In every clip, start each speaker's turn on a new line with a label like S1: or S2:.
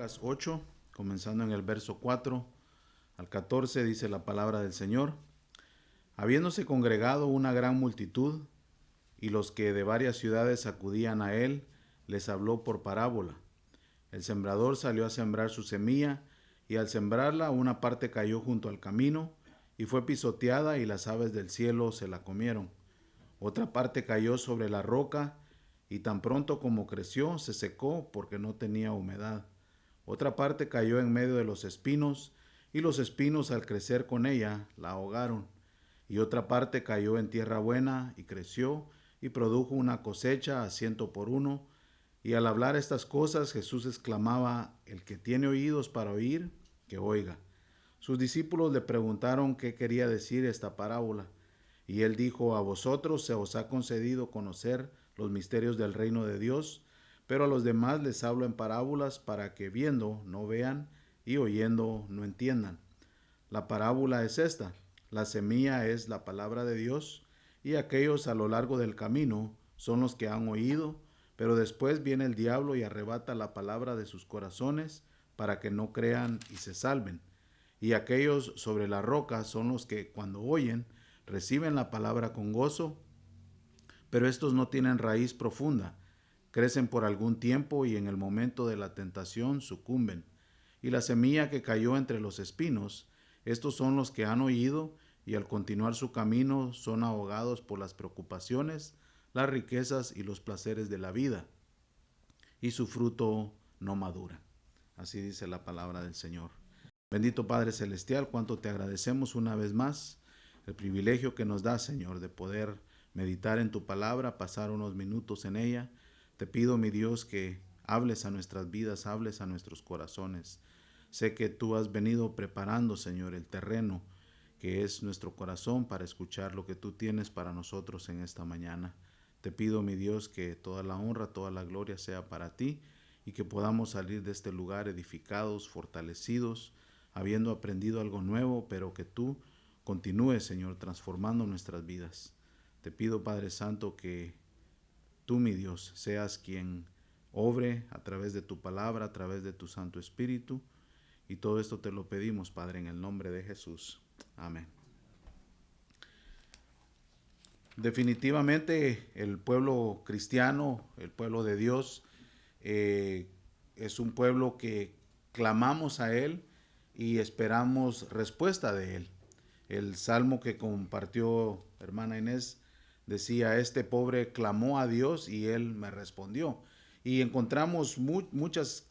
S1: Lucas 8, comenzando en el verso 4 al 14, dice la palabra del Señor. Habiéndose congregado una gran multitud, y los que de varias ciudades acudían a él, les habló por parábola. El sembrador salió a sembrar su semilla, y al sembrarla una parte cayó junto al camino, y fue pisoteada, y las aves del cielo se la comieron. Otra parte cayó sobre la roca, y tan pronto como creció, se secó porque no tenía humedad. Otra parte cayó en medio de los espinos, y los espinos al crecer con ella la ahogaron. Y otra parte cayó en tierra buena, y creció, y produjo una cosecha a 100 por 1. Y al hablar estas cosas, Jesús exclamaba: el que tiene oídos para oír, que oiga. Sus discípulos le preguntaron qué quería decir esta parábola. Y él dijo: a vosotros se os ha concedido conocer los misterios del reino de Dios, pero a los demás les hablo en parábolas, para que viendo no vean y oyendo no entiendan. La parábola es esta: la semilla es la palabra de Dios, y aquellos a lo largo del camino son los que han oído, pero después viene el diablo y arrebata la palabra de sus corazones, para que no crean y se salven. Y aquellos sobre la roca son los que, cuando oyen, reciben la palabra con gozo, pero estos no tienen raíz profunda. Crecen por algún tiempo y en el momento de la tentación sucumben. Y la semilla que cayó entre los espinos, estos son los que han oído y al continuar su camino son ahogados por las preocupaciones, las riquezas y los placeres de la vida, y su fruto no madura. Así dice la palabra del Señor. Bendito Padre Celestial, cuánto te agradecemos una vez más el privilegio que nos da, Señor, de poder meditar en tu palabra, pasar unos minutos en ella. Te pido, mi Dios, que hables a nuestras vidas, hables a nuestros corazones. Sé que tú has venido preparando, Señor, el terreno que es nuestro corazón para escuchar lo que tú tienes para nosotros en esta mañana. Te pido, mi Dios, que toda la honra, toda la gloria sea para ti y que podamos salir de este lugar edificados, fortalecidos, habiendo aprendido algo nuevo, pero que tú continúes, Señor, transformando nuestras vidas. Te pido, Padre Santo, que tú, mi Dios, seas quien obre a través de tu palabra, a través de tu Santo Espíritu. Y todo esto te lo pedimos, Padre, en el nombre de Jesús. Amén. Definitivamente el pueblo cristiano, el pueblo de Dios, es un pueblo que clamamos a Él y esperamos respuesta de Él. El salmo que compartió hermana Inés decía: este pobre clamó a Dios y Él me respondió. Y encontramos muchos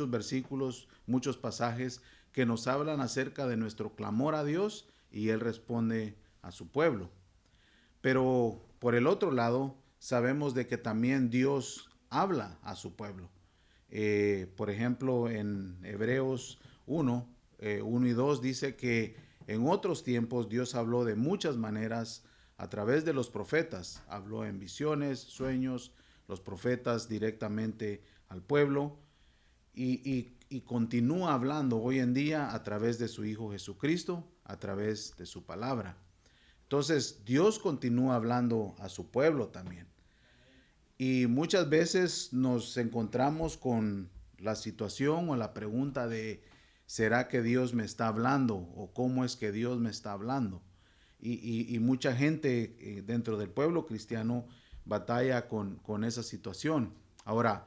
S1: versículos, muchos pasajes que nos hablan acerca de nuestro clamor a Dios y Él responde a su pueblo. Pero por el otro lado, sabemos de que también Dios habla a su pueblo. Por ejemplo, en Hebreos 1, 1 y 2 dice que en otros tiempos Dios habló de muchas maneras a través de los profetas. Habló en visiones, sueños, los profetas directamente al pueblo y continúa hablando hoy en día a través de su Hijo Jesucristo, a través de su palabra. Entonces Dios continúa hablando a su pueblo también. Y muchas veces nos encontramos con la situación o la pregunta de: ¿será que Dios me está hablando? ¿O cómo es que Dios me está hablando? Y mucha gente dentro del pueblo cristiano batalla con esa situación. Ahora,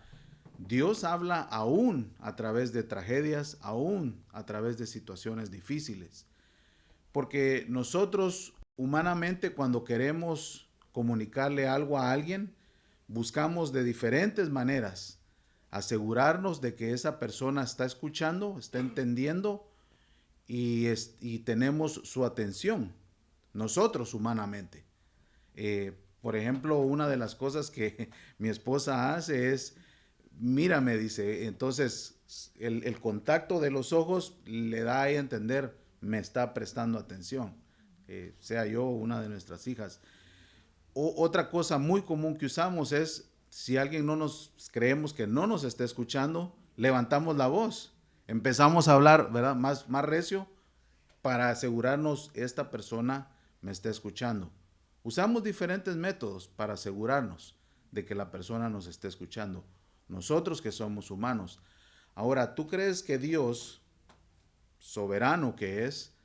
S1: Dios habla aún a través de tragedias, aún a través de situaciones difíciles. Porque nosotros humanamente, cuando queremos comunicarle algo a alguien, buscamos de diferentes maneras asegurarnos de que esa persona está escuchando, está entendiendo y tenemos su atención, nosotros humanamente. Por ejemplo, una de las cosas que mi esposa hace es: mira, me dice, entonces el contacto de los ojos le da a entender: me está prestando atención, sea yo o una de nuestras hijas. Otra cosa muy común que usamos es: si alguien no nos creemos que no nos está escuchando, levantamos la voz, empezamos a hablar, ¿verdad? Más recio, para asegurarnos: esta persona me está escuchando. Usamos diferentes métodos para asegurarnos de que la persona nos esté escuchando, nosotros que somos humanos. Ahora, ¿tú crees que Dios, soberano que es,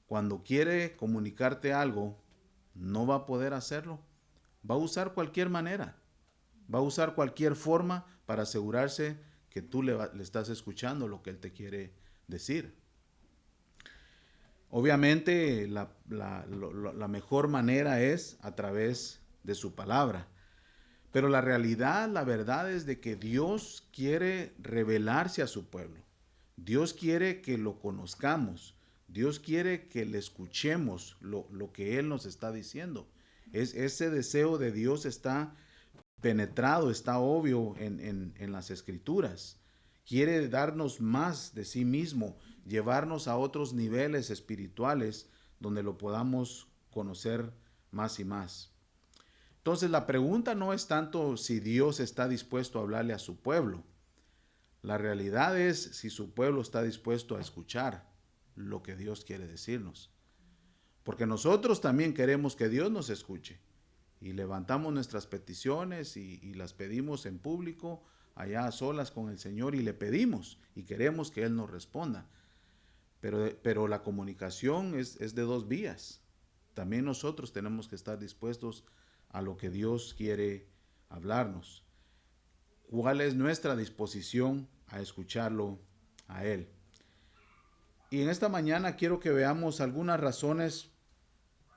S1: cuando quiere comunicarte algo, no va a poder hacerlo? Va a usar cualquier manera, va a usar cualquier forma para asegurarse que tú le estás escuchando lo que Él te quiere decir. Obviamente la mejor manera es a través de su palabra. Pero la realidad, la verdad es de que Dios quiere revelarse a su pueblo. Dios quiere que lo conozcamos. Dios quiere que le escuchemos lo que Él nos está diciendo. Ese deseo de Dios está penetrado, está obvio en las escrituras. Quiere darnos más de sí mismo, llevarnos a otros niveles espirituales donde lo podamos conocer más y más. Entonces la pregunta no es tanto si Dios está dispuesto a hablarle a su pueblo. La realidad es si su pueblo está dispuesto a escuchar lo que Dios quiere decirnos. Porque nosotros también queremos que Dios nos escuche. Y levantamos nuestras peticiones y las pedimos en público, allá a solas con el Señor, y le pedimos y queremos que Él nos responda. Pero la comunicación es de dos vías. También nosotros tenemos que estar dispuestos a lo que Dios quiere hablarnos. ¿Cuál es nuestra disposición a escucharlo a Él? Y en esta mañana quiero que veamos algunas razones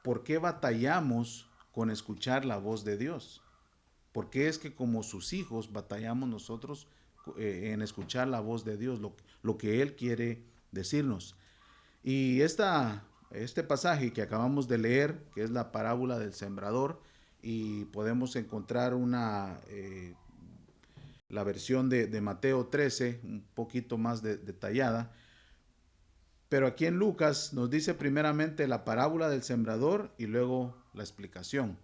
S1: por qué batallamos con escuchar la voz de Dios. ¿Por qué es que como sus hijos batallamos nosotros en escuchar la voz de Dios, lo que Él quiere decirnos? Y este pasaje que acabamos de leer, que es la parábola del sembrador, y podemos encontrar la versión de Mateo 13, un poquito más detallada. Pero aquí en Lucas nos dice primeramente la parábola del sembrador y luego la explicación.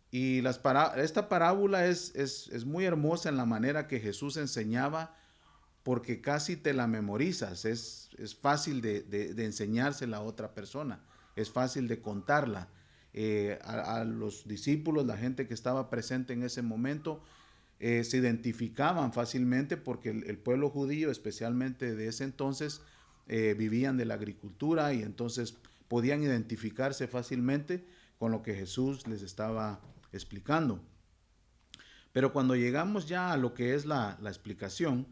S1: Y esta parábola es muy hermosa en la manera que Jesús enseñaba, porque casi te la memorizas, es fácil de enseñársela a otra persona, es fácil de contarla. A los discípulos, la gente que estaba presente en ese momento, se identificaban fácilmente porque el pueblo judío, especialmente de ese entonces, vivían de la agricultura y entonces podían identificarse fácilmente con lo que Jesús les estaba explicando. Pero cuando llegamos ya a lo que es la explicación,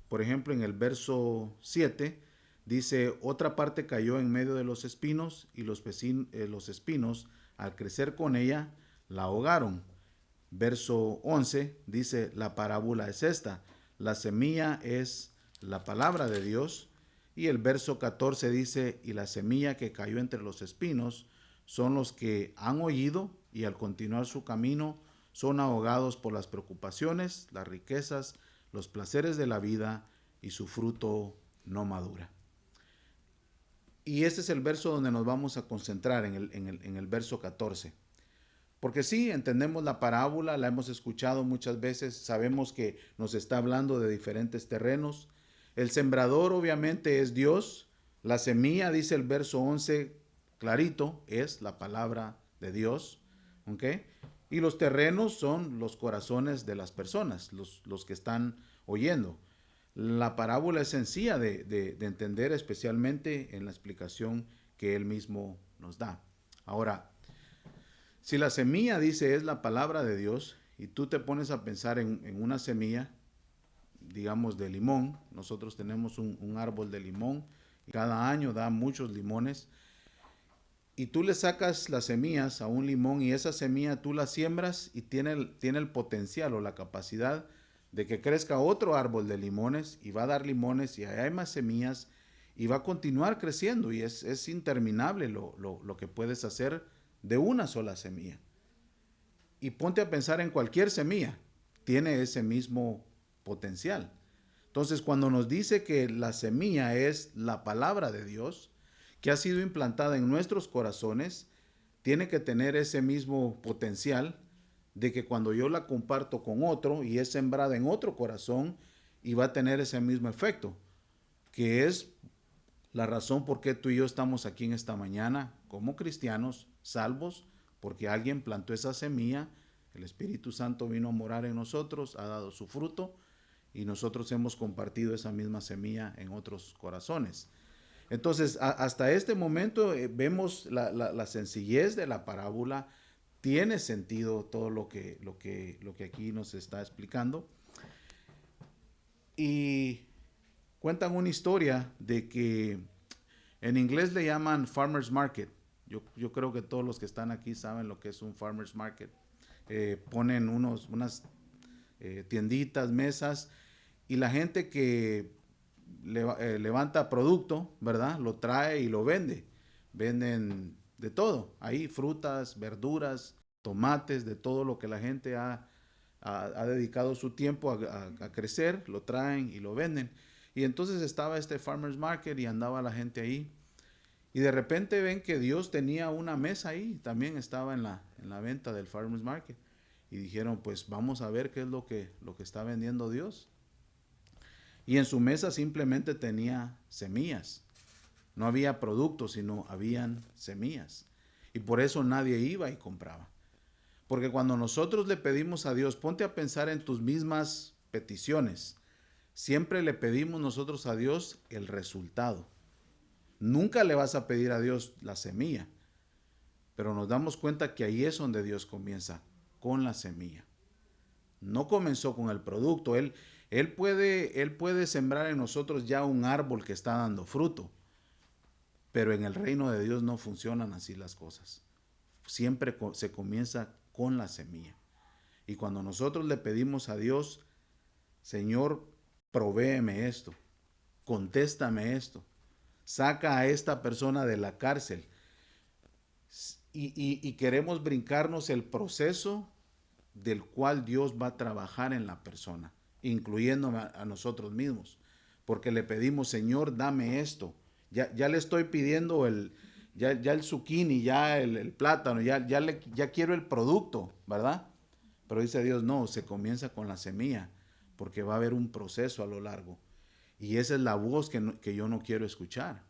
S1: por ejemplo, en el verso 7, dice, otra parte cayó en medio de los espinos y los espinos, al crecer con ella, la ahogaron. Verso 11 dice, la parábola es esta, la semilla es la palabra de Dios. Y el verso 14 dice, y la semilla que cayó entre los espinos son los que han oído y al continuar su camino son ahogados por las preocupaciones, las riquezas, los placeres de la vida y su fruto no madura. Y este es el verso donde nos vamos a concentrar en el verso 14. Porque sí, entendemos la parábola, la hemos escuchado muchas veces, sabemos que nos está hablando de diferentes terrenos. El sembrador obviamente es Dios. La semilla, dice el verso 11, clarito, es la palabra de Dios. ¿Okay? Y los terrenos son los corazones de las personas, los que están oyendo. La parábola es sencilla de entender, especialmente en la explicación que él mismo nos da. Ahora, si la semilla, dice, es la palabra de Dios, y tú te pones a pensar en una semilla, digamos, de limón. Nosotros tenemos un árbol de limón y cada año da muchos limones. Y tú le sacas las semillas a un limón y esa semilla tú la siembras y tiene el potencial o la capacidad de que crezca otro árbol de limones y va a dar limones y hay más semillas y va a continuar creciendo y es interminable lo que puedes hacer de una sola semilla. Y ponte a pensar en cualquier semilla, tiene ese mismo potencial. Entonces, cuando nos dice que la semilla es la palabra de Dios, que ha sido implantada en nuestros corazones, tiene que tener ese mismo potencial de que cuando yo la comparto con otro y es sembrada en otro corazón y va a tener ese mismo efecto, que es la razón por qué tú y yo estamos aquí en esta mañana como cristianos, salvos, porque alguien plantó esa semilla, el Espíritu Santo vino a morar en nosotros, ha dado su fruto y nosotros hemos compartido esa misma semilla en otros corazones. Entonces, hasta este momento vemos la sencillez de la parábola. Tiene sentido todo lo que aquí nos está explicando. Y cuentan una historia de que en inglés le llaman farmer's market. Yo creo que todos los que están aquí saben lo que es un farmer's market. Ponen unas tienditas, mesas, y la gente que levanta producto, ¿verdad? Lo trae y lo vende. Venden de todo. Ahí frutas, verduras, tomates, de todo lo que la gente ha dedicado su tiempo a crecer, lo traen y lo venden. Y entonces estaba este farmer's market y andaba la gente ahí. Y de repente ven que Dios tenía una mesa ahí, también estaba en la venta del farmer's market. Y dijeron, pues vamos a ver qué es lo que está vendiendo Dios. Y en su mesa simplemente tenía semillas. No había productos, sino habían semillas. Y por eso nadie iba y compraba. Porque cuando nosotros le pedimos a Dios, ponte a pensar en tus mismas peticiones. Siempre le pedimos nosotros a Dios el resultado. Nunca le vas a pedir a Dios la semilla. Pero nos damos cuenta que ahí es donde Dios comienza, con la semilla. No comenzó con el producto. Él puede sembrar en nosotros ya un árbol que está dando fruto. Pero en el reino de Dios no funcionan así las cosas. Siempre se comienza con la semilla. Y cuando nosotros le pedimos a Dios, Señor, provéeme esto, contéstame esto, saca a esta persona de la cárcel. Y queremos brincarnos el proceso del cual Dios va a trabajar en la persona, incluyendo a nosotros mismos. Porque le pedimos, Señor, dame esto. Ya le estoy pidiendo ya el zucchini, ya el plátano, ya quiero el producto, ¿verdad? Pero dice Dios, no, se comienza con la semilla, porque va a haber un proceso a lo largo. Y esa es la voz que yo no quiero escuchar.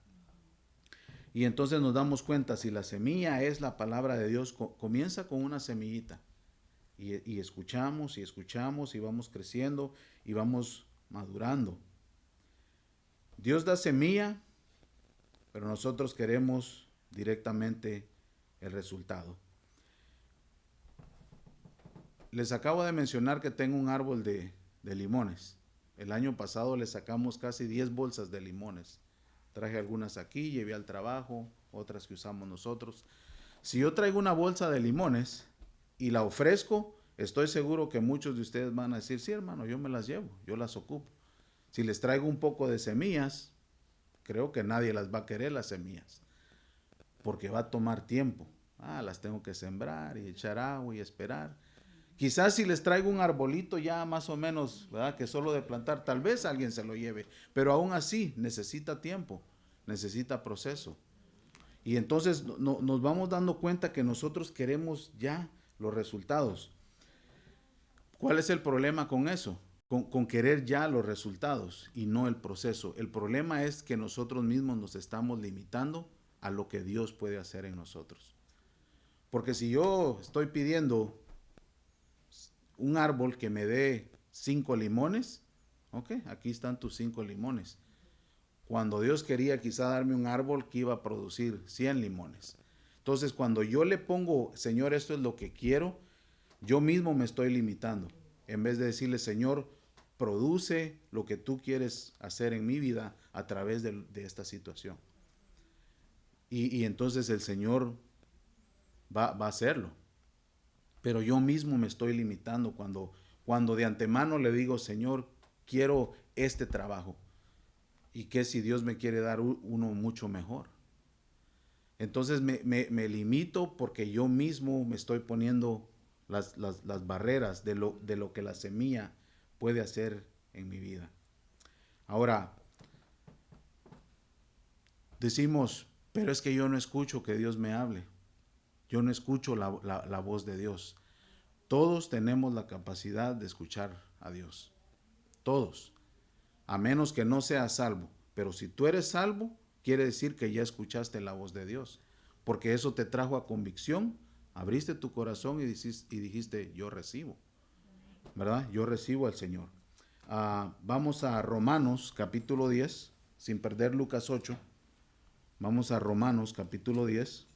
S1: Y entonces nos damos cuenta, si la semilla es la palabra de Dios, comienza con una semillita. Y escuchamos y escuchamos y vamos creciendo y vamos madurando. Dios da semilla, pero nosotros queremos directamente el resultado. Les acabo de mencionar que tengo un árbol de limones. El año pasado le sacamos casi 10 bolsas de limones. Traje algunas aquí, llevé al trabajo, otras que usamos nosotros. Si yo traigo una bolsa de limones y la ofrezco, estoy seguro que muchos de ustedes van a decir, sí hermano, yo me las llevo, yo las ocupo. Si les traigo un poco de semillas, creo que nadie las va a querer las semillas, porque va a tomar tiempo. Las tengo que sembrar y echar agua y esperar. Quizás si les traigo un arbolito ya más o menos, ¿verdad? Que solo de plantar, tal vez alguien se lo lleve, pero aún así necesita tiempo, necesita proceso. Y entonces nos vamos dando cuenta que nosotros queremos ya los resultados. ¿Cuál es el problema con eso? Con querer ya los resultados y no el proceso. El problema es que nosotros mismos nos estamos limitando a lo que Dios puede hacer en nosotros. Porque si yo estoy pidiendo un árbol que me dé 5 limones, ok, aquí están tus 5 limones. Cuando Dios quería quizá darme un árbol que iba a producir 100 limones. Entonces cuando yo le pongo, Señor, esto es lo que quiero, yo mismo me estoy limitando. En vez de decirle, Señor, produce lo que tú quieres hacer en mi vida a través de esta situación. Y entonces el Señor va a hacerlo. Pero yo mismo me estoy limitando cuando de antemano le digo, Señor, quiero este trabajo. ¿Y qué si Dios me quiere dar uno mucho mejor? Entonces me limito porque yo mismo me estoy poniendo las barreras de lo que la semilla puede hacer en mi vida. Ahora, decimos, pero es que yo no escucho que Dios me hable. Yo no escucho la voz de Dios. Todos tenemos la capacidad de escuchar a Dios. Todos. A menos que no seas salvo. Pero si tú eres salvo, quiere decir que ya escuchaste la voz de Dios. Porque eso te trajo a convicción. Abriste tu corazón y dijiste, yo recibo. ¿Verdad? Yo recibo al Señor. Vamos a Romanos capítulo 10, sin perder Lucas 8. Vamos a Romanos capítulo 10.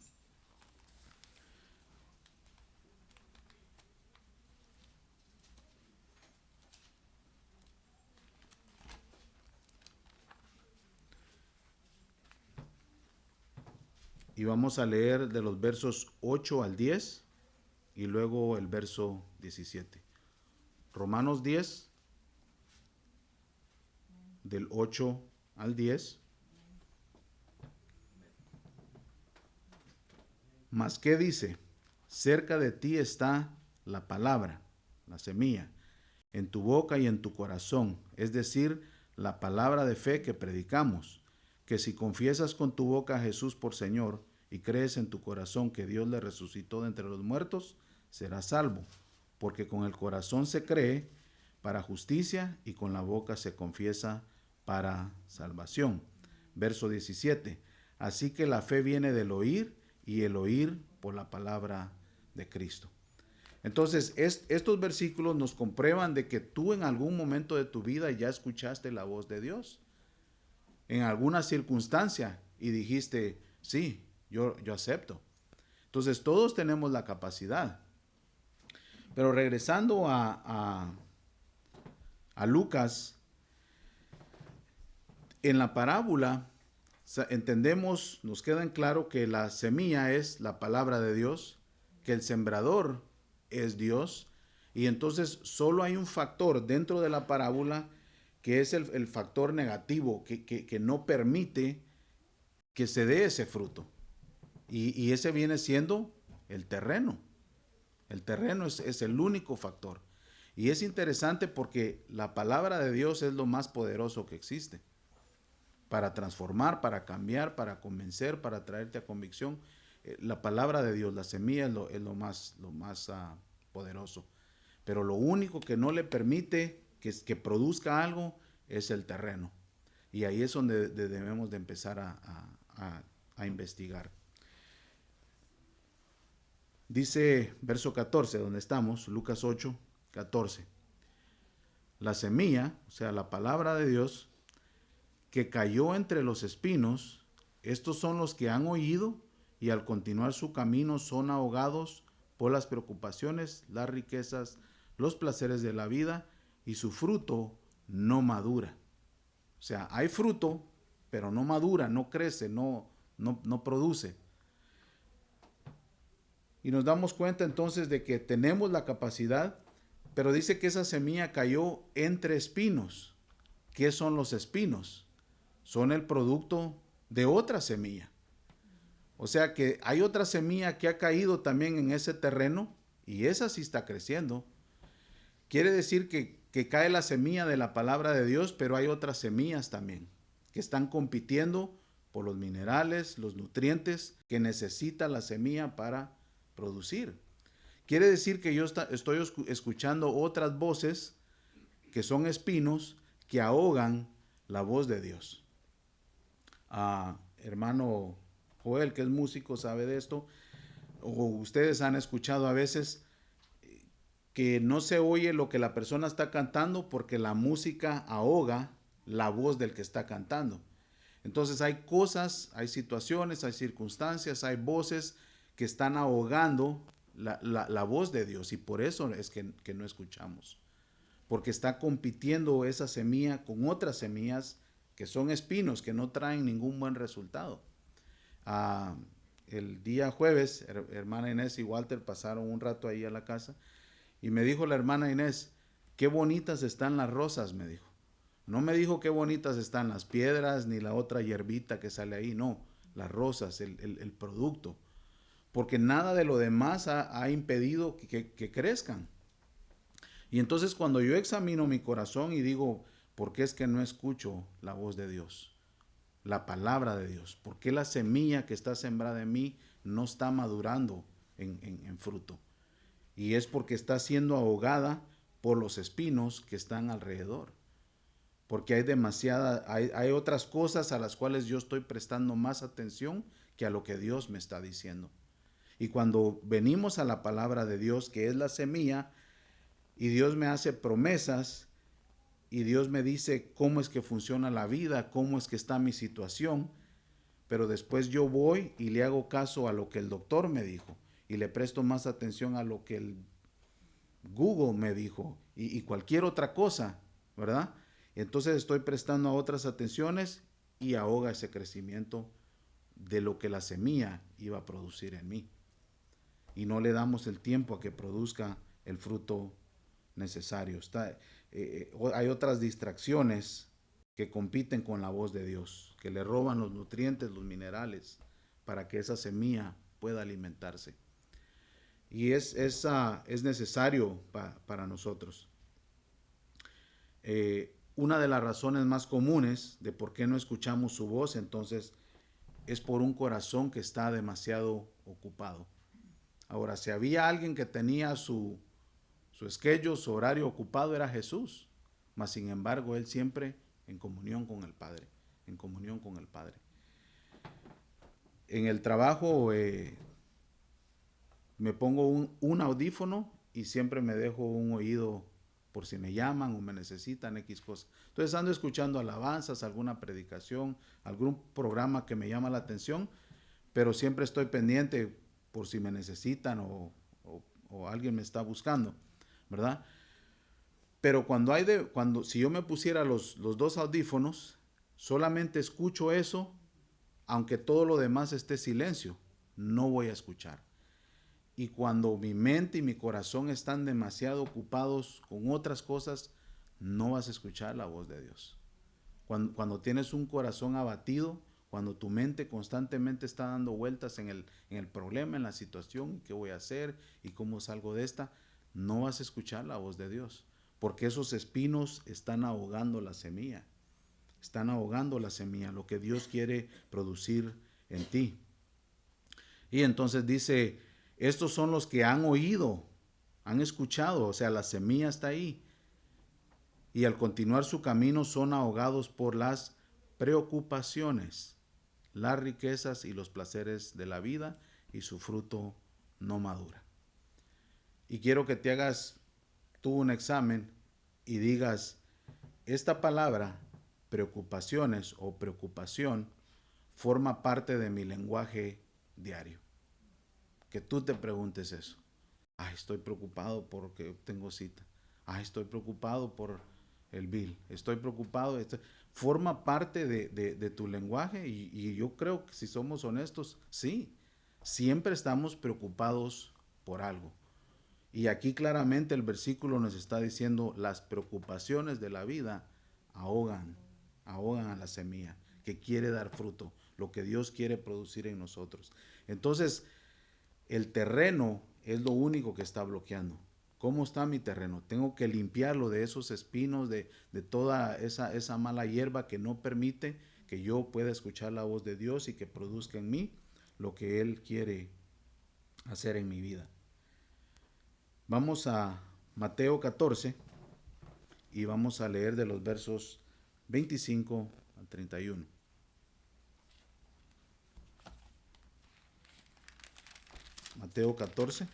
S1: Y vamos a leer de los versos 8 al 10 y luego el verso 17. Romanos 10, del 8 al 10. Mas, ¿qué dice? Cerca de ti está la palabra, la semilla, en tu boca y en tu corazón, es decir, la palabra de fe que predicamos, que si confiesas con tu boca a Jesús por Señor y crees en tu corazón que Dios le resucitó de entre los muertos, serás salvo, porque con el corazón se cree para justicia y con la boca se confiesa para salvación. Verso 17. Así que la fe viene del oír y el oír por la palabra de Cristo. Entonces, estos versículos nos comprueban de que tú en algún momento de tu vida ya escuchaste la voz de Dios, en alguna circunstancia, y dijiste, sí, yo acepto. Entonces, todos tenemos la capacidad. Pero regresando a Lucas, en la parábola entendemos, nos queda en claro que la semilla es la palabra de Dios, que el sembrador es Dios, y entonces solo hay un factor dentro de la parábola que es el factor negativo, que no permite que se dé ese fruto. Y ese viene siendo el terreno. El terreno es el único factor. Y es interesante porque la palabra de Dios es lo más poderoso que existe. Para transformar, para cambiar, para convencer, para traerte a convicción. La palabra de Dios, la semilla es lo más poderoso. Pero lo único que no le permite que produzca algo es el terreno. Y ahí es donde debemos de empezar a investigar. Dice verso 14, donde estamos, Lucas 8, 14. La semilla, o sea, la palabra de Dios, que cayó entre los espinos, estos son los que han oído y al continuar su camino son ahogados por las preocupaciones, las riquezas, los placeres de la vida y su fruto no madura. O sea, hay fruto, pero no madura, no crece, no produce. Y nos damos cuenta entonces de que tenemos la capacidad, pero dice que esa semilla cayó entre espinos. ¿Qué son los espinos? Son el producto de otra semilla. O sea que hay otra semilla que ha caído también en ese terreno y esa sí está creciendo. Quiere decir que cae la semilla de la palabra de Dios, pero hay otras semillas también que están compitiendo por los minerales, los nutrientes que necesita la semilla para producir. Quiere decir que yo estoy escuchando otras voces que son espinos que ahogan la voz de Dios. Hermano Joel, que es músico, sabe de esto, o ustedes han escuchado a veces que no se oye lo que la persona está cantando porque la música ahoga la voz del que está cantando. Entonces hay cosas, hay situaciones, hay circunstancias, hay voces que están ahogando la voz de Dios, y por eso es que no escuchamos, porque está compitiendo esa semilla con otras semillas que son espinos, que no traen ningún buen resultado. El día jueves, hermana Inés y Walter pasaron un rato ahí a la casa y me dijo la hermana Inés, qué bonitas están las rosas, me dijo. No me dijo qué bonitas están las piedras ni la otra hierbita que sale ahí, no, las rosas, el producto. Porque nada de lo demás ha impedido que crezcan. Y entonces cuando yo examino mi corazón y digo, ¿por qué es que no escucho la voz de Dios? La palabra de Dios. ¿Por qué la semilla que está sembrada en mí no está madurando en fruto? Y es porque está siendo ahogada por los espinos que están alrededor. Porque hay otras cosas a las cuales yo estoy prestando más atención que a lo que Dios me está diciendo. Y cuando venimos a la palabra de Dios, que es la semilla, y Dios me hace promesas, y Dios me dice cómo es que funciona la vida, cómo es que está mi situación, pero después yo voy y le hago caso a lo que el doctor me dijo y le presto más atención a lo que el Google me dijo y cualquier otra cosa, ¿verdad? Entonces estoy prestando a otras atenciones y ahoga ese crecimiento de lo que la semilla iba a producir en mí. Y no le damos el tiempo a que produzca el fruto necesario. Hay otras distracciones que compiten con la voz de Dios, que le roban los nutrientes, los minerales, para que esa semilla pueda alimentarse. Y es necesario para nosotros. Una de las razones más comunes de por qué no escuchamos su voz, entonces, es por un corazón que está demasiado ocupado. Ahora, si había alguien que tenía su schedule, su horario ocupado, era Jesús. Mas, sin embargo, él siempre en comunión con el Padre, en comunión con el Padre. En el trabajo me pongo un audífono y siempre me dejo un oído por si me llaman o me necesitan X cosas. Entonces ando escuchando alabanzas, alguna predicación, algún programa que me llama la atención, pero siempre estoy pendiente por si me necesitan o alguien me está buscando, ¿verdad? Pero si yo me pusiera los dos audífonos, solamente escucho eso, aunque todo lo demás esté silencio, no voy a escuchar. Y cuando mi mente y mi corazón están demasiado ocupados con otras cosas, no vas a escuchar la voz de Dios. Cuando tienes un corazón abatido, cuando tu mente constantemente está dando vueltas en el problema, en la situación, qué voy a hacer y cómo salgo de esta, no vas a escuchar la voz de Dios, porque esos espinos están ahogando la semilla. Están ahogando la semilla, lo que Dios quiere producir en ti. Y entonces dice, estos son los que han oído, han escuchado, o sea, la semilla está ahí. Y al continuar su camino son ahogados por las preocupaciones, las riquezas y los placeres de la vida, y su fruto no madura. Y quiero que te hagas tú un examen y digas, esta palabra, preocupaciones o preocupación, forma parte de mi lenguaje diario. Que tú te preguntes eso. Ay, estoy preocupado porque tengo cita. Ay, estoy preocupado por el bill. Estoy preocupado. Forma parte de tu lenguaje y yo creo que si somos honestos, sí, siempre estamos preocupados por algo. Y aquí claramente el versículo nos está diciendo, las preocupaciones de la vida ahogan a la semilla que quiere dar fruto, lo que Dios quiere producir en nosotros. Entonces, el terreno es lo único que está bloqueando. ¿Cómo está mi terreno? Tengo que limpiarlo de esos espinos, de toda esa mala hierba que no permite que yo pueda escuchar la voz de Dios y que produzca en mí lo que Él quiere hacer en mi vida. Vamos a Mateo 14 y vamos a leer de los versos 25 al 31. Mateo 14.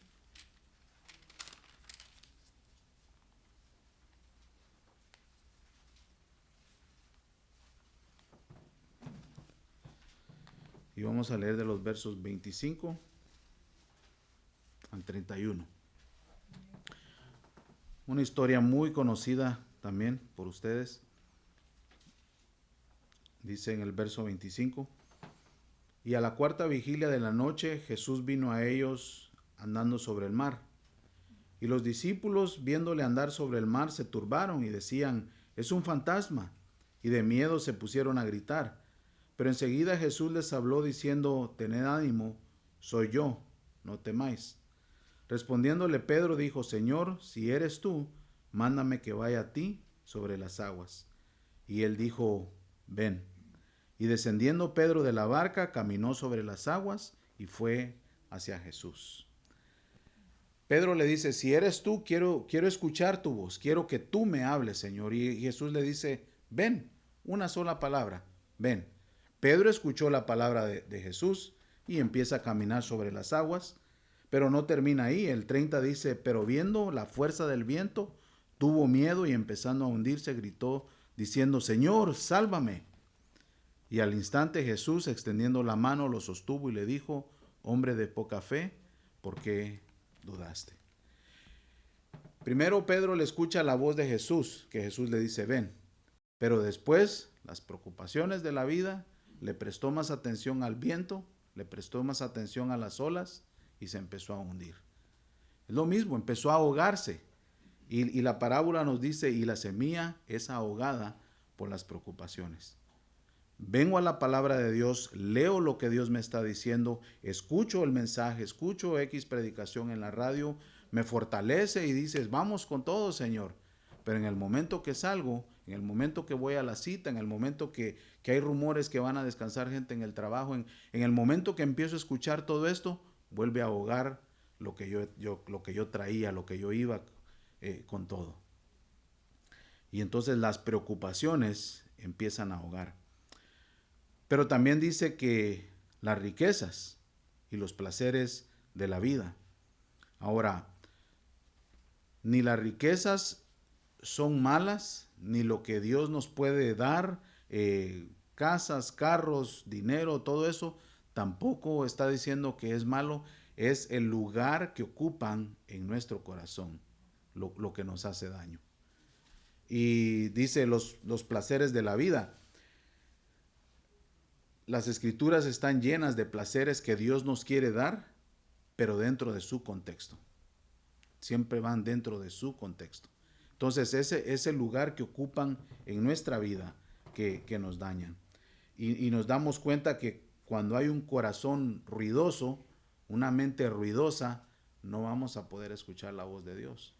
S1: Y vamos a leer de los versos 25 al 31. Una historia muy conocida también por ustedes. Dice en el verso 25. Y a la cuarta vigilia de la noche Jesús vino a ellos andando sobre el mar. Y los discípulos, viéndole andar sobre el mar, se turbaron y decían, es un fantasma. Y de miedo se pusieron a gritar. Pero enseguida Jesús les habló diciendo, tened ánimo, soy yo, no temáis. Respondiéndole Pedro dijo, Señor, si eres tú, mándame que vaya a ti sobre las aguas. Y él dijo, ven. Y descendiendo Pedro de la barca, caminó sobre las aguas y fue hacia Jesús. Pedro le dice, si eres tú, quiero escuchar tu voz, quiero que tú me hables, Señor. Y Jesús le dice, ven, una sola palabra, ven. Pedro escuchó la palabra de Jesús y empieza a caminar sobre las aguas, pero no termina ahí. El 30 dice, pero viendo la fuerza del viento, tuvo miedo y empezando a hundirse gritó diciendo: Señor, sálvame. Y al instante Jesús, extendiendo la mano, lo sostuvo y le dijo: hombre de poca fe, ¿por qué dudaste? Primero Pedro le escucha la voz de Jesús, que Jesús le dice: ven. Pero después, las preocupaciones de la vida, le prestó más atención al viento, le prestó más atención a las olas y se empezó a hundir. Es lo mismo, empezó a ahogarse. Y la parábola nos dice: y la semilla es ahogada por las preocupaciones. Vengo a la palabra de Dios, leo lo que Dios me está diciendo, escucho el mensaje, escucho X predicación en la radio, me fortalece y dices: vamos con todo, Señor. Pero en el momento que salgo, en el momento que voy a la cita, en el momento que hay rumores que van a descansar gente en el trabajo, en el momento que empiezo a escuchar todo esto, vuelve a ahogar lo que yo traía, lo que yo iba con todo. Y entonces las preocupaciones empiezan a ahogar. Pero también dice que las riquezas y los placeres de la vida. Ahora, ni las riquezas son malas, ni lo que Dios nos puede dar, casas, carros, dinero, todo eso, tampoco está diciendo que es malo. Es el lugar que ocupan en nuestro corazón, lo que nos hace daño. Y dice los placeres de la vida. Las escrituras están llenas de placeres que Dios nos quiere dar, pero dentro de su contexto. Siempre van dentro de su contexto. Entonces ese es el lugar que ocupan en nuestra vida que nos dañan. Y nos damos cuenta que cuando hay un corazón ruidoso, una mente ruidosa, no vamos a poder escuchar la voz de Dios.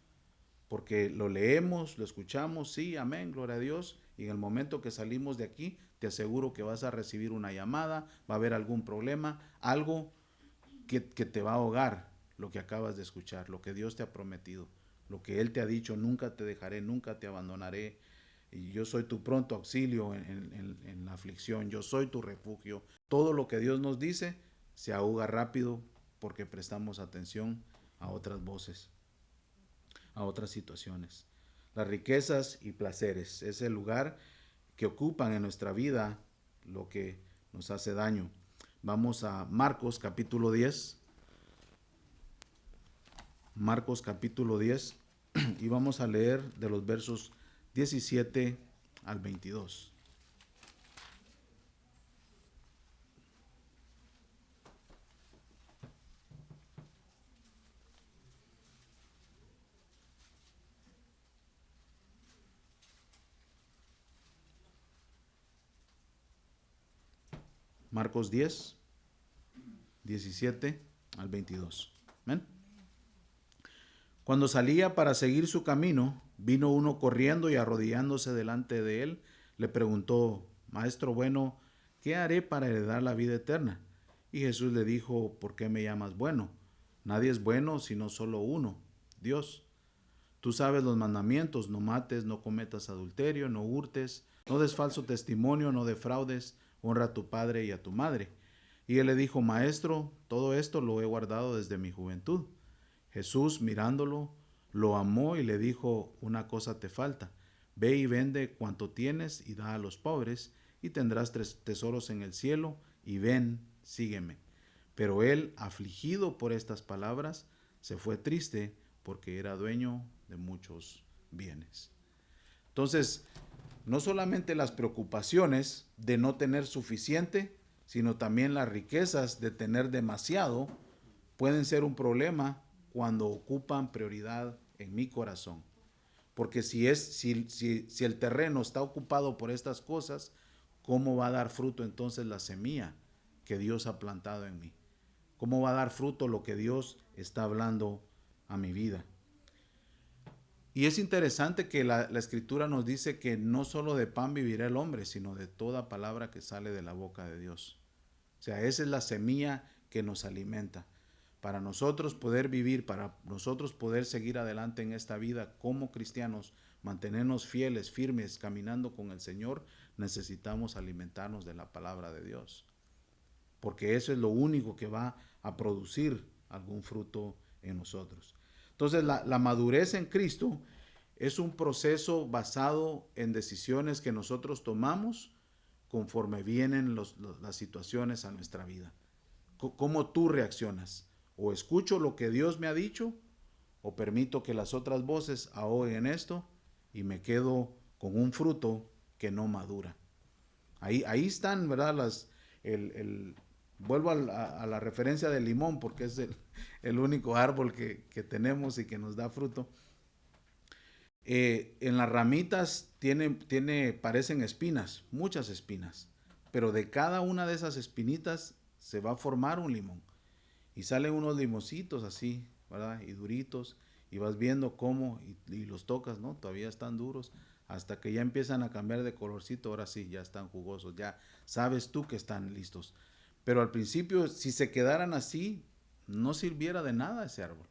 S1: Porque lo leemos, lo escuchamos, sí, amén, gloria a Dios, y en el momento que salimos de aquí, te aseguro que vas a recibir una llamada, va a haber algún problema, algo que te va a ahogar lo que acabas de escuchar, lo que Dios te ha prometido, lo que Él te ha dicho: nunca te dejaré, nunca te abandonaré, y yo soy tu pronto auxilio en la aflicción, yo soy tu refugio. Todo lo que Dios nos dice se ahoga rápido porque prestamos atención a otras voces, a otras situaciones. Las riquezas y placeres es el lugar que ocupan en nuestra vida lo que nos hace daño. Vamos a Marcos capítulo 10. Marcos capítulo 10 y vamos a leer de los versos 17 al 22. Marcos 10, 17 al 22. ¿Ven? Cuando salía para seguir su camino, vino uno corriendo y arrodillándose delante de él, le preguntó: Maestro bueno, ¿qué haré para heredar la vida eterna? Y Jesús le dijo: ¿por qué me llamas bueno? Nadie es bueno sino solo uno, Dios. Tú sabes los mandamientos: no mates, no cometas adulterio, no hurtes, no des falso testimonio, no defraudes, honra a tu padre y a tu madre. Y él le dijo: Maestro, todo esto lo he guardado desde mi juventud. Jesús, mirándolo, lo amó y le dijo: una cosa te falta. Ve y vende cuanto tienes y da a los pobres, y tendrás tesoros en el cielo, y ven, sígueme. Pero él, afligido por estas palabras, se fue triste, porque era dueño de muchos bienes. Entonces, no solamente las preocupaciones de no tener suficiente, sino también las riquezas de tener demasiado pueden ser un problema cuando ocupan prioridad en mi corazón. Porque si el terreno está ocupado por estas cosas, ¿cómo va a dar fruto entonces la semilla que Dios ha plantado en mí? ¿Cómo va a dar fruto lo que Dios está hablando a mi vida? Y es interesante que la Escritura nos dice que no solo de pan vivirá el hombre, sino de toda palabra que sale de la boca de Dios. O sea, esa es la semilla que nos alimenta. Para nosotros poder vivir, para nosotros poder seguir adelante en esta vida como cristianos, mantenernos fieles, firmes, caminando con el Señor, necesitamos alimentarnos de la palabra de Dios. Porque eso es lo único que va a producir algún fruto en nosotros. Entonces la madurez en Cristo es un proceso basado en decisiones que nosotros tomamos conforme vienen las situaciones a nuestra vida. ¿Cómo tú reaccionas? O escucho lo que Dios me ha dicho, o permito que las otras voces ahoguen esto y me quedo con un fruto que no madura. Ahí están, ¿verdad? Vuelvo a la referencia del limón, porque es el único árbol que tenemos y que nos da fruto. En las ramitas parecen espinas, muchas espinas, pero de cada una de esas espinitas se va a formar un limón. Y salen unos limoncitos así, ¿verdad? Y duritos, y vas viendo cómo, y los tocas, ¿no? Todavía están duros, hasta que ya empiezan a cambiar de colorcito, ahora sí, ya están jugosos, ya sabes tú que están listos. Pero al principio, si se quedaran así, no sirviera de nada ese árbol.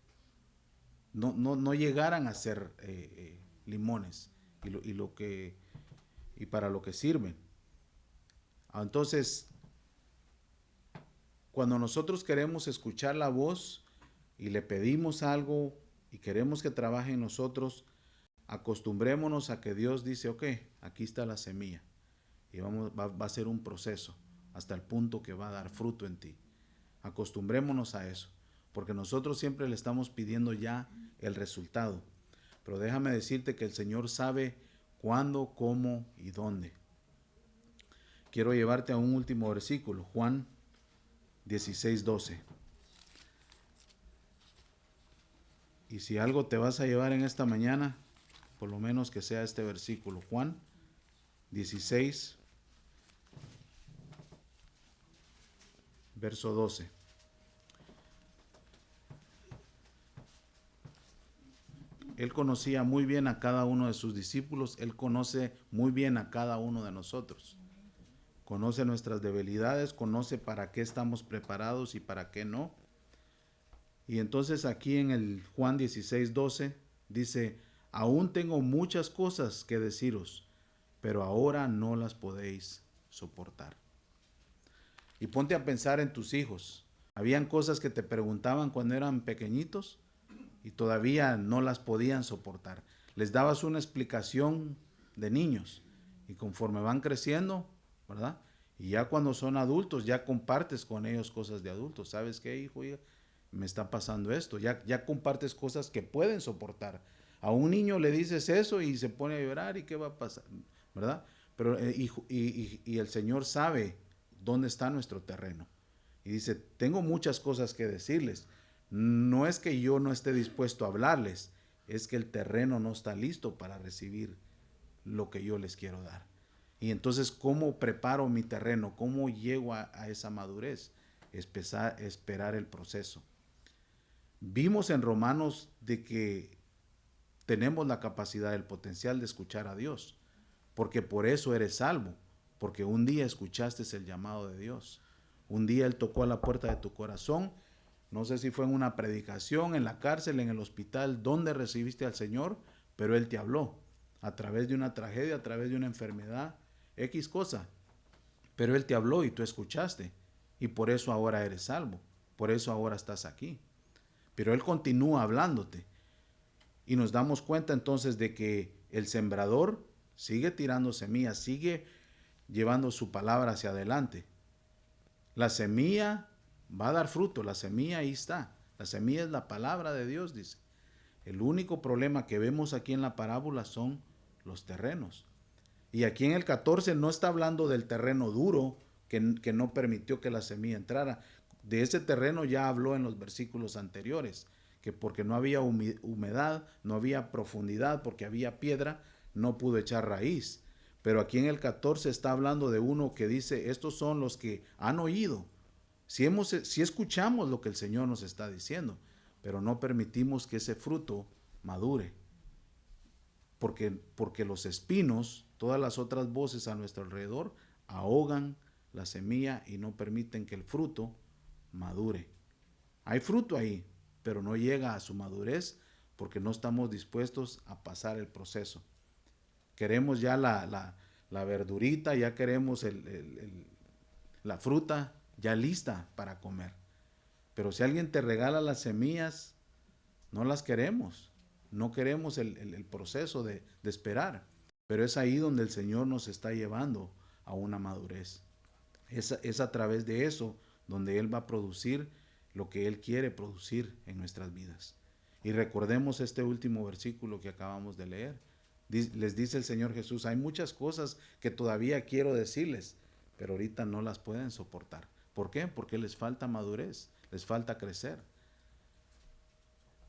S1: No llegaran a ser limones y para lo que sirven. Entonces, cuando nosotros queremos escuchar la voz y le pedimos algo y queremos que trabaje en nosotros, acostumbrémonos a que Dios dice, ok, aquí está la semilla. Y va a ser un proceso hasta el punto que va a dar fruto en ti. Acostumbrémonos a eso, porque nosotros siempre le estamos pidiendo ya el resultado. Pero déjame decirte que el Señor sabe cuándo, cómo y dónde. Quiero llevarte a un último versículo, Juan 16:12. Y si algo te vas a llevar en esta mañana, por lo menos que sea este versículo, Juan 16, verso 12. Él conocía muy bien a cada uno de sus discípulos, Él conoce muy bien a cada uno de nosotros. Conoce nuestras debilidades, conoce para qué estamos preparados y para qué no. Y entonces aquí en el Juan 16:12 dice, aún tengo muchas cosas que deciros, pero ahora no las podéis soportar. Y ponte a pensar en tus hijos. Habían cosas que te preguntaban cuando eran pequeñitos y todavía no las podían soportar. Les dabas una explicación de niños y conforme van creciendo, ¿verdad? Y ya cuando son adultos, ya compartes con ellos cosas de adultos. ¿Sabes qué, hijo? Me está pasando esto. Ya compartes cosas que pueden soportar. A un niño le dices eso y se pone a llorar y qué va a pasar, ¿verdad? Pero y el Señor sabe dónde está nuestro terreno. Y dice, tengo muchas cosas que decirles. No es que yo no esté dispuesto a hablarles, es que el terreno no está listo para recibir lo que yo les quiero dar. Y entonces, ¿cómo preparo mi terreno? ¿Cómo llego a esa madurez? Esperar el proceso. Vimos en Romanos de que tenemos la capacidad, el potencial de escuchar a Dios, porque por eso eres salvo, porque un día escuchaste el llamado de Dios. Un día Él tocó a la puerta de tu corazón. No sé si fue en una predicación, en la cárcel, en el hospital, donde recibiste al Señor, pero Él te habló a través de una tragedia, a través de una enfermedad, X cosa. Pero Él te habló y tú escuchaste. Y por eso ahora eres salvo. Por eso ahora estás aquí. Pero Él continúa hablándote. Y nos damos cuenta entonces de que el sembrador sigue tirando semillas, sigue llevando su palabra hacia adelante. La semilla va a dar fruto, la semilla ahí está. La semilla es la palabra de Dios, dice. El único problema que vemos aquí en la parábola son los terrenos. Y aquí en el 14 no está hablando del terreno duro que no permitió que la semilla entrara. De ese terreno ya habló en los versículos anteriores, que porque no había humedad, no había profundidad, porque había piedra, no pudo echar raíz. Pero aquí en el 14 está hablando de uno que dice, estos son los que han oído. Si escuchamos lo que el Señor nos está diciendo, pero no permitimos que ese fruto madure. Porque los espinos, todas las otras voces a nuestro alrededor, ahogan la semilla y no permiten que el fruto madure. Hay fruto ahí, pero no llega a su madurez porque no estamos dispuestos a pasar el proceso. Queremos ya la verdurita, ya queremos la fruta ya lista para comer. Pero si alguien te regala las semillas, no las queremos. no queremos el proceso de esperar, pero es ahí donde el Señor nos está llevando a una madurez. Es a través de eso donde Él va a producir lo que Él quiere producir en nuestras vidas. Y recordemos este último versículo que acabamos de leer. Les dice el Señor Jesús, hay muchas cosas que todavía quiero decirles, pero ahorita no las pueden soportar. ¿Por qué? Porque les falta madurez, les falta crecer.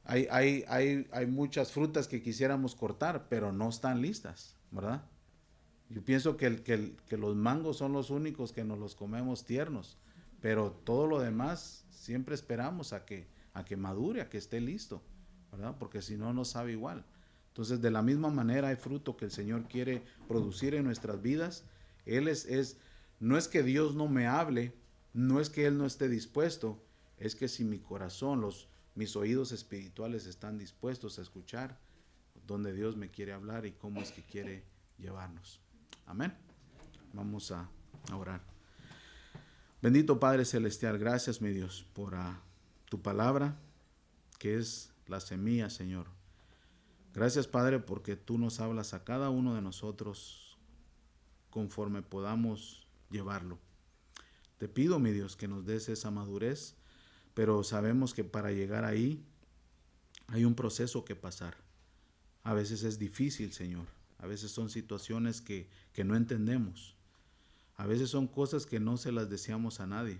S1: Hay muchas frutas que quisiéramos cortar, pero no están listas, ¿verdad? Yo pienso que los mangos son los únicos que nos los comemos tiernos, pero todo lo demás siempre esperamos a que madure, a que esté listo, ¿verdad? Porque si no, no sabe igual. Entonces, de la misma manera hay fruto que el Señor quiere producir en nuestras vidas. No es que Dios no me hable, no es que Él no esté dispuesto, es que si mi corazón, mis oídos espirituales están dispuestos a escuchar donde Dios me quiere hablar y cómo es que quiere llevarnos. Amén. Vamos a orar. Bendito Padre Celestial, gracias mi Dios por tu palabra, que es la semilla, Señor. Gracias Padre porque tú nos hablas a cada uno de nosotros conforme podamos llevarlo. Te pido mi Dios que nos des esa madurez, pero sabemos que para llegar ahí hay un proceso que pasar. A veces es difícil, Señor. A veces son situaciones que no entendemos. A veces son cosas que no se las deseamos a nadie.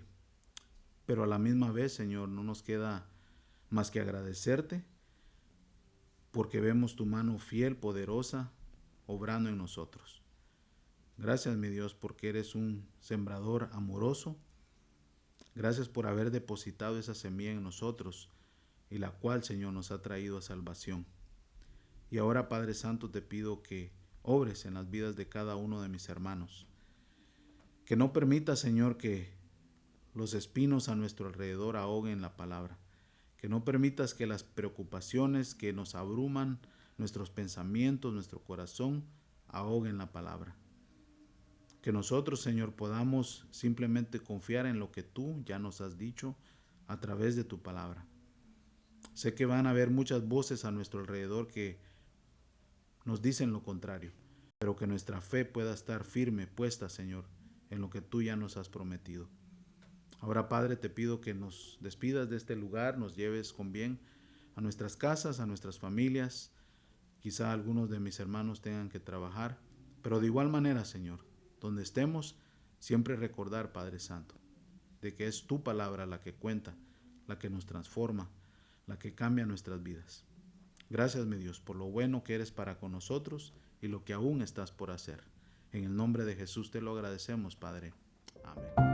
S1: Pero a la misma vez, Señor, no nos queda más que agradecerte porque vemos tu mano fiel, poderosa, obrando en nosotros. Gracias, mi Dios, porque eres un sembrador amoroso. Gracias por haber depositado esa semilla en nosotros y la cual, Señor, nos ha traído a salvación. Y ahora, Padre Santo, te pido que obres en las vidas de cada uno de mis hermanos. Que no permita, Señor, que los espinos a nuestro alrededor ahoguen la palabra. Que no permitas que las preocupaciones que nos abruman, nuestros pensamientos, nuestro corazón, ahoguen la palabra. Que nosotros, Señor, podamos simplemente confiar en lo que tú ya nos has dicho a través de tu palabra. Sé que van a haber muchas voces a nuestro alrededor que nos dicen lo contrario, pero que nuestra fe pueda estar firme, puesta, Señor, en lo que tú ya nos has prometido. Ahora, Padre, te pido que nos despidas de este lugar, nos lleves con bien a nuestras casas, a nuestras familias. Quizá algunos de mis hermanos tengan que trabajar, pero de igual manera, Señor, donde estemos, siempre recordar, Padre Santo, de que es tu palabra la que cuenta, la que nos transforma, la que cambia nuestras vidas. Gracias, mi Dios, por lo bueno que eres para con nosotros y lo que aún estás por hacer. En el nombre de Jesús te lo agradecemos, Padre. Amén.